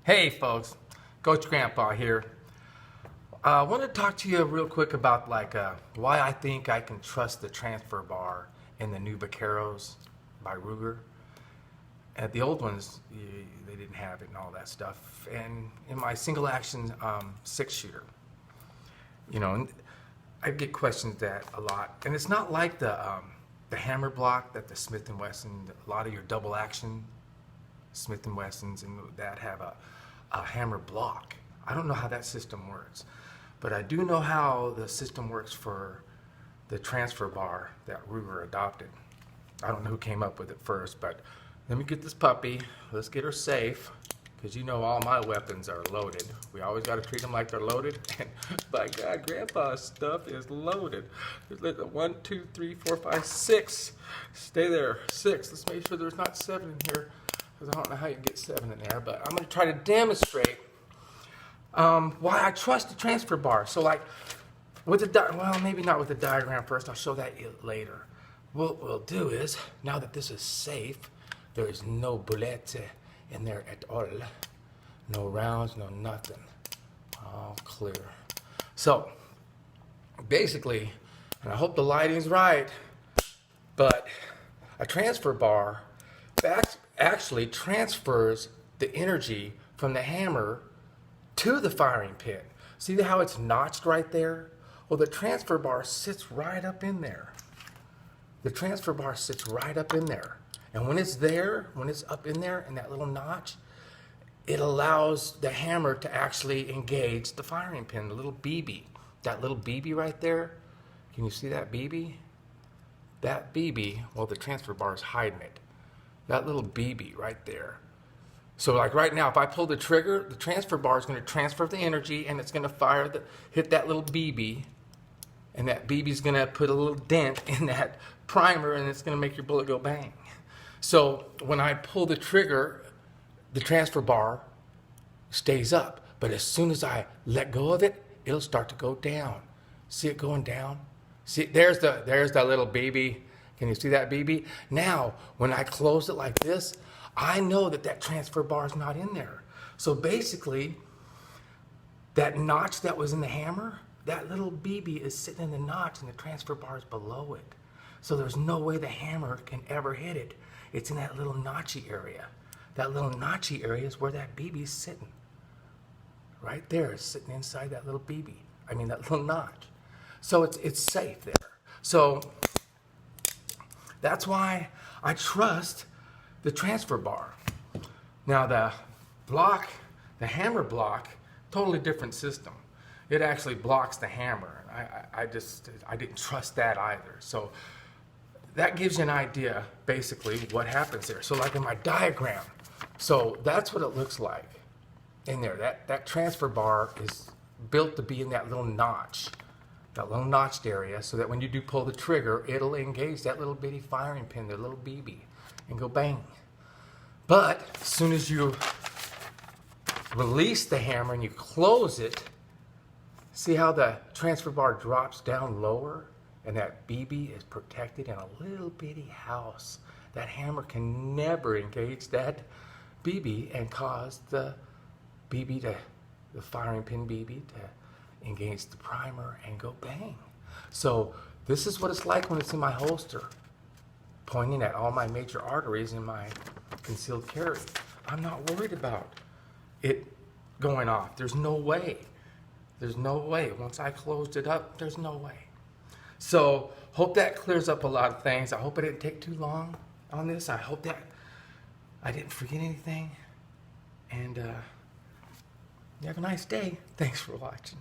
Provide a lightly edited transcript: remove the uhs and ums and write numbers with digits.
Hey folks, Coach Grandpa here. I want to talk to you real quick about why I think I can trust the transfer bar in the new Vaqueros by Ruger. And the old ones, they didn't have it and all that stuff. And in my single action 6-shooter, and I get questioned that a lot. And it's not like the hammer block that the Smith & Wesson, a lot of your double action Smith & Wessons and that have a hammer block. I don't know how that system works, but I do know how the system works for the transfer bar that Ruger adopted. I don't know who came up with it first, but let me get this puppy. Let's get her safe, because all my weapons are loaded. We always got to treat them like they're loaded. And by God, Grandpa's stuff is loaded. There's 1, 2, 3, 4, 5, 6. Stay there. 6. Let's make sure there's not 7 in here, because I don't know how you get 7 in there. But I'm going to try to demonstrate why I trust the transfer bar. So with the maybe not with the diagram first. I'll show that later. What we'll do is, now that this is safe, there is no bullets in there at all. No rounds, no nothing. All clear. So, basically, and I hope the lighting's right, but a transfer bar actually transfers the energy from the hammer to the firing pin. See how it's notched right there? Well, the transfer bar sits right up in there. The transfer bar sits right up in there. And when it's there, when it's up in there in that little notch, it allows the hammer to actually engage the firing pin, the little BB. That little BB right there, can you see that BB? That BB, well, the transfer bar is hiding it. That little BB right there. So right now, if I pull the trigger, the transfer bar is going to transfer the energy, and it's going to hit that little BB, and that BB is going to put a little dent in that primer, and it's going to make your bullet go bang. So when I pull the trigger, the transfer bar stays up. But as soon as I let go of it, it'll start to go down. See it going down? See, there's that little BB. Can you see that BB? Now, when I close it like this, I know that transfer bar is not in there. So basically, that notch that was in the hammer, that little BB is sitting in the notch, and the transfer bar is below it. So there's no way the hammer can ever hit it. It's in that little notchy area. That little notchy area is where that BB is sitting. Right there, it's sitting inside that little BB. I mean, that little notch. So it's safe there. So that's why I trust the transfer bar. Now the hammer block, totally different system. It actually blocks the hammer. I didn't trust that either. So that gives you an idea, basically, what happens there. So in my diagram, so that's what it looks like in there. That transfer bar is built to be in that little notch, that little notched area, so that when you do pull the trigger, it'll engage that little bitty firing pin, the little BB, and go bang. But as soon as you release the hammer and you close it, see how the transfer bar drops down lower? And that BB is protected in a little bitty house. That hammer can never engage that BB and cause the firing pin BB to engage the primer and go bang. So this is what it's like when it's in my holster, pointing at all my major arteries in my concealed carry. I'm not worried about it going off. There's no way. There's no way. Once I closed it up, there's no way. So, hope that clears up a lot of things. I hope I didn't take too long on this. I hope that I didn't forget anything. And you have a nice day. Thanks for watching.